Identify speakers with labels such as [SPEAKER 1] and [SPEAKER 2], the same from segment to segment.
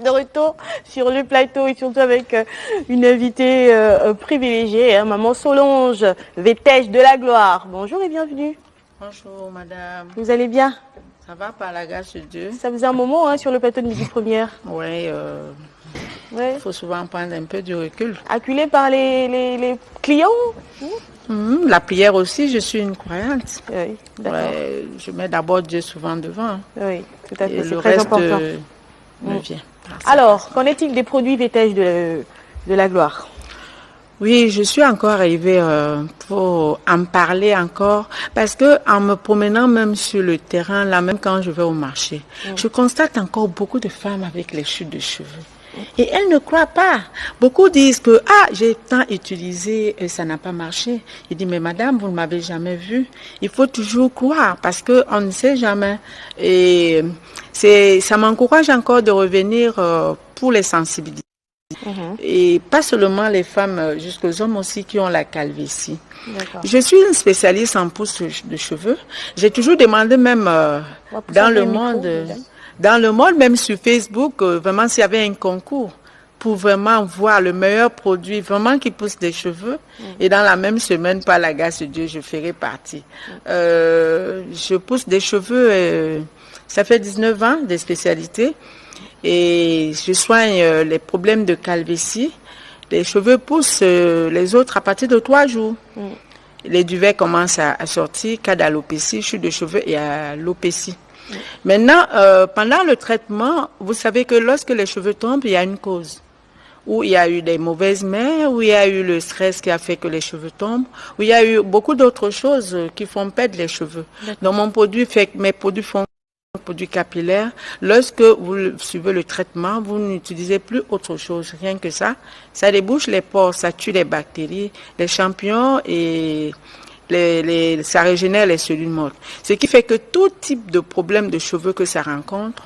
[SPEAKER 1] De retour sur le plateau et surtout avec une invitée privilégiée, hein, Maman Solange Vétèche de la Gloire. Bonjour et bienvenue.
[SPEAKER 2] Bonjour madame.
[SPEAKER 1] Vous allez bien?
[SPEAKER 2] Ça va par la grâce de Dieu.
[SPEAKER 1] Ça faisait un moment hein, sur le plateau de Midi Première.
[SPEAKER 2] Oui,
[SPEAKER 1] ouais.
[SPEAKER 2] Il faut souvent prendre un peu du recul.
[SPEAKER 1] Acculé par les clients?
[SPEAKER 2] La prière aussi, je suis une croyante.
[SPEAKER 1] Oui, d'accord.
[SPEAKER 2] Ouais, je mets d'abord Dieu souvent devant.
[SPEAKER 1] Oui, tout à fait,
[SPEAKER 2] Et
[SPEAKER 1] c'est
[SPEAKER 2] le
[SPEAKER 1] très
[SPEAKER 2] reste
[SPEAKER 1] important.
[SPEAKER 2] me vient.
[SPEAKER 1] Alors, qu'en est-il des produits Vétèche de la Gloire?
[SPEAKER 2] Oui, je suis encore arrivée pour en parler encore parce que en me promenant même sur le terrain, là même quand je vais au marché, je constate encore beaucoup de femmes avec les chutes de cheveux. Et elles ne croient pas. Beaucoup disent que j'ai tant utilisé et ça n'a pas marché. Il dit mais madame, vous ne m'avez jamais vu. Il faut toujours croire parce que on ne sait jamais. Et ça m'encourage encore de revenir pour les sensibiliser. Et pas seulement les femmes, jusqu'aux hommes aussi qui ont la calvitie. Je suis une spécialiste en pousse de cheveux. J'ai toujours demandé même dans le monde, même sur Facebook, vraiment s'il y avait un concours pour vraiment voir le meilleur produit vraiment qui pousse des cheveux. Et dans la même semaine, par la grâce de Dieu, je ferai partie. Je pousse des cheveux, ça fait 19 ans des spécialités. Et je soigne les problèmes de calvitie. Les cheveux poussent, les autres, à partir de 3 jours. Les duvets commencent à sortir, cas d'alopécie, chute de cheveux et alopécie. Maintenant, pendant le traitement, vous savez que lorsque les cheveux tombent, il y a une cause. Où il y a eu des mauvaises mains, où il y a eu le stress qui a fait que les cheveux tombent, où il y a eu beaucoup d'autres choses qui font perdre les cheveux. Donc mes produits font produits capillaires. Lorsque vous suivez le traitement, vous n'utilisez plus autre chose, rien que ça. Ça débouche les pores, ça tue les bactéries, les champignons et ça régénère les cellules mortes. Ce qui fait que tout type de problème de cheveux que ça rencontre,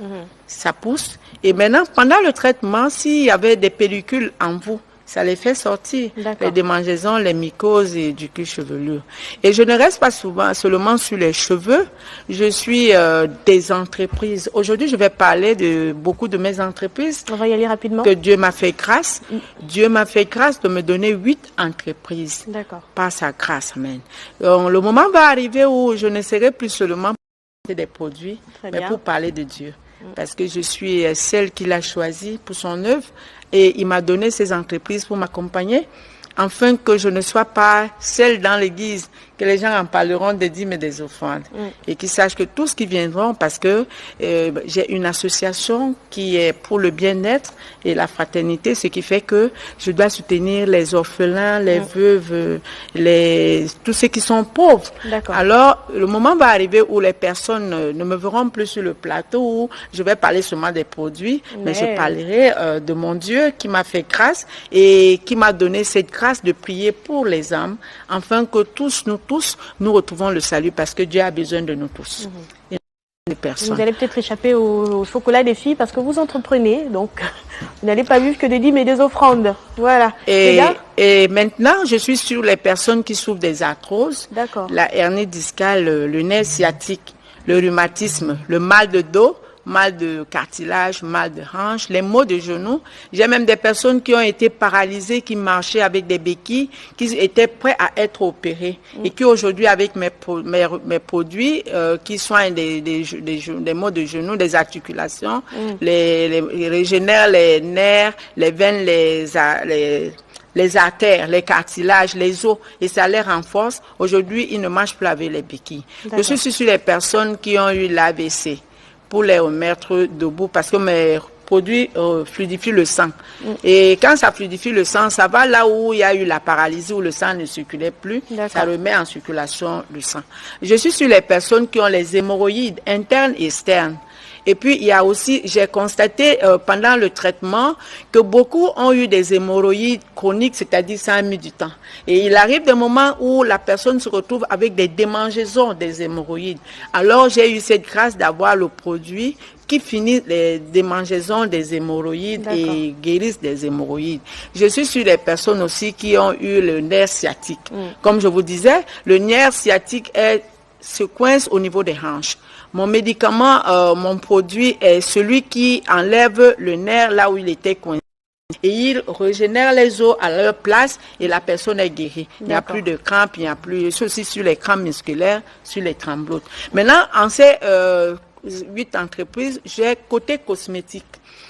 [SPEAKER 2] ça pousse. Et maintenant, pendant le traitement, s'il y avait des pellicules en vous, ça les fait sortir, les démangeaisons, les mycoses et du cuir chevelu. Et je ne reste pas seulement sur les cheveux, je suis des entreprises. Aujourd'hui, je vais parler de beaucoup de mes entreprises.
[SPEAKER 1] On va y aller rapidement.
[SPEAKER 2] Que Dieu m'a fait grâce. Dieu m'a fait grâce de me donner 8 entreprises. Par sa grâce, amen. Donc, le moment va arriver où je ne serai plus seulement pour parler des produits, mais pour parler de Dieu. Parce que je suis celle qu'il a choisie pour son œuvre et il m'a donné ces entreprises pour m'accompagner afin que je ne sois pas celle dans l'église, que les gens en parleront des dîmes et des offrandes et qu'ils sachent que tout ce qui viendront, parce que j'ai une association qui est pour le bien-être et la fraternité, ce qui fait que je dois soutenir les orphelins, les veuves, tous ceux qui sont pauvres. Alors, le moment va arriver où les personnes ne me verront plus sur le plateau, où je vais parler seulement des produits, mais je parlerai de mon Dieu qui m'a fait grâce et qui m'a donné cette grâce de prier pour les âmes, afin que nous retrouvons le salut, parce que Dieu a besoin de nous tous.
[SPEAKER 1] Vous allez peut-être échapper au chocolat des filles parce que vous entreprenez, donc vous n'allez pas vivre que des dîmes et des offrandes. Voilà.
[SPEAKER 2] Et maintenant, je suis sur les personnes qui souffrent des arthroses, la hernie discale, le nerf sciatique, le rhumatisme, le mal de dos, mal de cartilage, mal de hanche, les maux de genoux. J'ai même des personnes qui ont été paralysées, qui marchaient avec des béquilles, qui étaient prêts à être opérées et qui aujourd'hui, avec mes produits qui soignent des maux de genoux, des articulations, les régénèrent les nerfs, les veines, les artères, les cartilages, les os, et ça les renforce. Aujourd'hui, ils ne marchent plus avec les béquilles. Je suis sur les personnes qui ont eu l'AVC, pour les remettre debout, parce que mes produits fluidifient le sang. Et quand ça fluidifie le sang, ça va là où il y a eu la paralysie, où le sang ne circulait plus, ça remet en circulation le sang. Je suis sur les personnes qui ont les hémorroïdes internes et externes. Et puis, il y a aussi, j'ai constaté pendant le traitement que beaucoup ont eu des hémorroïdes chroniques, c'est-à-dire ça a mis du temps. Et il arrive des moments où la personne se retrouve avec des démangeaisons des hémorroïdes. Alors, j'ai eu cette grâce d'avoir le produit qui finit les démangeaisons des hémorroïdes et guérissent des hémorroïdes. Je suis sur les personnes aussi qui ont eu le nerf sciatique. Comme je vous disais, le nerf sciatique se coince au niveau des hanches. Mon médicament, mon produit est celui qui enlève le nerf là où il était coincé. Et il régénère les os à leur place et la personne est guérie. Il n'y a plus de crampes, il n'y a plus, ceci sur les crampes musculaires, sur les tremblotes. Maintenant, en ces 8 entreprises, j'ai côté cosmétique.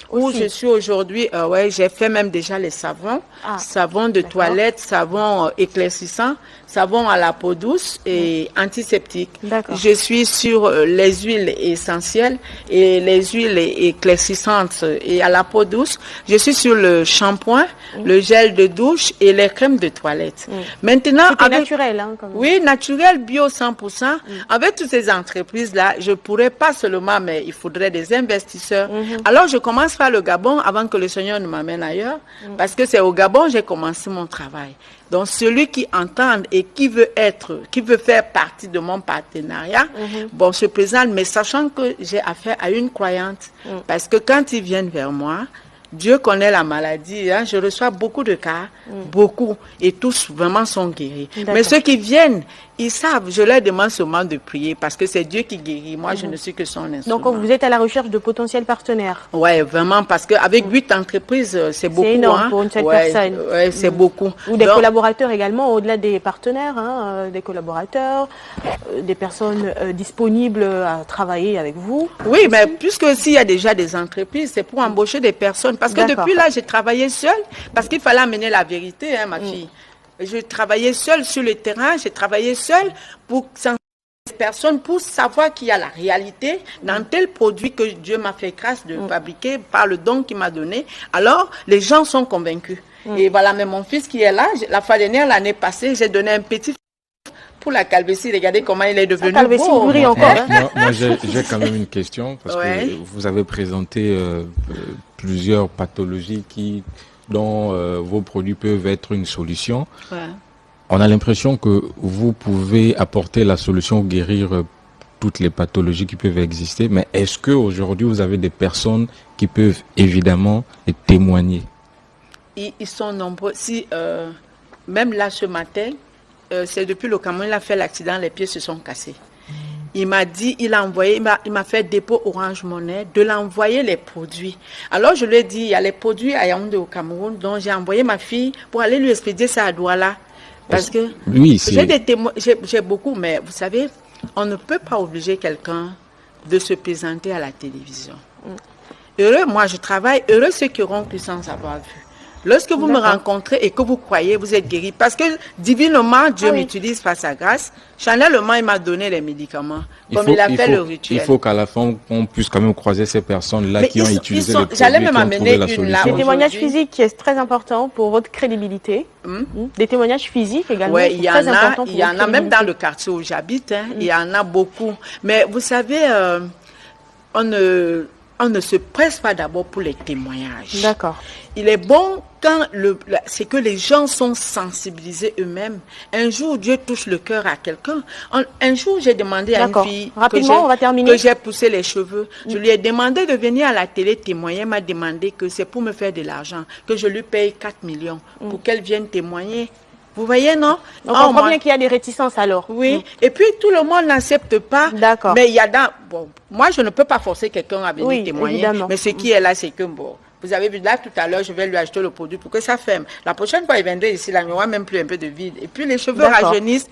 [SPEAKER 2] Où je suis aujourd'hui, j'ai fait même déjà les savons, savons de toilette, savons éclaircissants, savons à la peau douce et antiseptiques. Je suis sur les huiles essentielles et les huiles éclaircissantes et à la peau douce. Je suis sur le shampoing, le gel de douche et les crèmes de toilette. Maintenant,
[SPEAKER 1] tout est naturel, hein, quand même.
[SPEAKER 2] Oui, naturel, bio 100%. Avec toutes ces entreprises-là, je pourrais pas seulement, mais il faudrait des investisseurs. Alors, je commence par le Gabon avant que le Seigneur ne m'amène ailleurs, parce que c'est au Gabon que j'ai commencé mon travail. Donc, celui qui entend et qui veut faire partie de mon partenariat, bon, se présente, mais sachant que j'ai affaire à une croyante, parce que quand ils viennent vers moi, Dieu connaît la maladie, hein, je reçois beaucoup de cas, beaucoup, et tous vraiment sont guéris. Mais ceux qui viennent, ils savent, je leur demande seulement de prier, parce que c'est Dieu qui guérit, moi je ne suis que son instrument.
[SPEAKER 1] Donc vous êtes à la recherche de potentiels partenaires? Oui,
[SPEAKER 2] vraiment, parce qu'avec 8 entreprises, c'est beaucoup.
[SPEAKER 1] C'est énorme pour une seule personne.
[SPEAKER 2] Oui, c'est beaucoup.
[SPEAKER 1] Ou des collaborateurs également, au-delà des partenaires, hein, des collaborateurs, des personnes disponibles à travailler avec vous.
[SPEAKER 2] Oui, mais puisque s'il y a déjà des entreprises, c'est pour embaucher des personnes. Parce que depuis là, j'ai travaillé seule, parce qu'il fallait amener la vérité, hein, ma fille. Je travaillais seule sur le terrain, j'ai travaillé seule pour sensibiliser les personnes, pour savoir qu'il y a la réalité dans tel produit que Dieu m'a fait grâce de fabriquer par le don qu'il m'a donné. Alors, les gens sont convaincus. Et voilà, mais mon fils qui est là, la fois dernière, l'année passée, j'ai donné un petit pour la calvitie. Regardez comment il est devenu beau.
[SPEAKER 3] Moi, j'ai quand même une question, parce que vous avez présenté plusieurs pathologies dont vos produits peuvent être une solution. On a l'impression que vous pouvez apporter la solution, guérir toutes les pathologies qui peuvent exister, mais est-ce qu'aujourd'hui vous avez des personnes qui peuvent évidemment témoigner?
[SPEAKER 2] Ils sont nombreux. Même là ce matin, c'est depuis le Cameroun, il a fait l'accident, les pieds se sont cassés. Il m'a dit, il m'a fait dépôt Orange Money de l'envoyer les produits. Alors je lui ai dit, il y a les produits à Yaoundé au Cameroun, donc j'ai envoyé ma fille pour aller lui expédier ça à Douala. Parce que j'ai des témoins, j'ai beaucoup, mais vous savez, on ne peut pas obliger quelqu'un de se présenter à la télévision. Heureux, moi je travaille, heureux ceux qui auront cru sans avoir vu. Lorsque vous me rencontrez et que vous croyez, vous êtes guéri. Parce que divinement, Dieu m'utilise par sa grâce. Chanellement, il m'a donné les médicaments. Il a fait le rituel.
[SPEAKER 3] Il faut qu'à la fin, on puisse quand même croiser ces personnes-là qui ont utilisé le produit.
[SPEAKER 2] J'allais même amener une là.
[SPEAKER 1] Des témoignages physiques qui est très important pour votre crédibilité. Des témoignages physiques également.
[SPEAKER 2] Oui, il y en a même dans le quartier où j'habite. Il y en a beaucoup. Mais vous savez, on ne se presse pas d'abord pour les témoignages.
[SPEAKER 1] D'accord.
[SPEAKER 2] Il est bon quand c'est que les gens sont sensibilisés eux-mêmes. Un jour, Dieu touche le cœur à quelqu'un. Un jour, j'ai demandé à une fille que j'ai poussé les cheveux. Je lui ai demandé de venir à la télé témoigner. Elle m'a demandé que c'est pour me faire de l'argent, que je lui paye 4 millions pour qu'elle vienne témoigner. Vous voyez, non?
[SPEAKER 1] On comprend bien qu'il y a des réticences alors.
[SPEAKER 2] Oui. Et puis, tout le monde n'accepte pas.
[SPEAKER 1] D'accord.
[SPEAKER 2] Mais il y a moi, je ne peux pas forcer quelqu'un à venir témoigner.
[SPEAKER 1] Évidemment.
[SPEAKER 2] Mais ce qui est là, c'est que, vous avez vu là tout à l'heure, je vais lui acheter le produit pour que ça ferme. La prochaine fois, il viendrait ici, là, il n'y aura même plus un peu de vide. Et puis, les cheveux rajeunissent.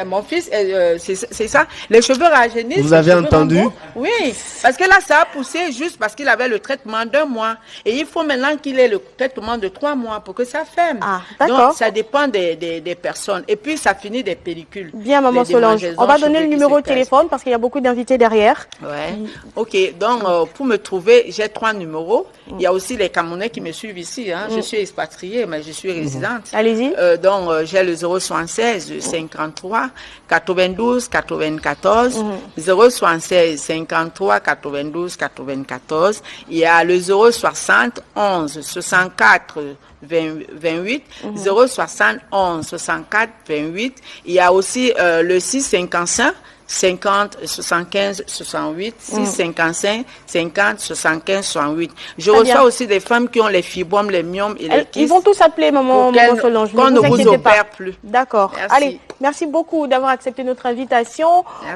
[SPEAKER 2] Mon fils, c'est ça. Les cheveux rajeunissent.
[SPEAKER 4] Vous avez entendu?
[SPEAKER 2] Oui. Parce que là, ça a poussé juste parce qu'il avait le traitement d'1 mois. Et il faut maintenant qu'il ait le traitement de 3 mois pour que ça ferme. Donc, ça dépend des personnes. Et puis, ça finit des pellicules.
[SPEAKER 1] Bien, maman Solange. On va donner le numéro de téléphone parce qu'il y a beaucoup d'invités derrière.
[SPEAKER 2] Ouais. Ok. Donc, pour me trouver, j'ai 3 numéros. Il y a aussi les Camerounais qui me suivent ici. Hein. Je suis expatriée, mais je suis résidente.
[SPEAKER 1] Allez-y.
[SPEAKER 2] Donc, j'ai le 076 53 92 94. 076 53 92 94. Il y a le 060 11 64 28. 071 64 28. Il y a aussi le 655 50 75 68 655 50 75 68. Je reçois aussi des femmes qui ont les fibromes, les myomes et les kystes.
[SPEAKER 1] Ils vont tous appeler maman Solange.
[SPEAKER 2] Qu'on ne vous opère plus.
[SPEAKER 1] D'accord. Allez, merci beaucoup d'avoir accepté notre invitation. Merci.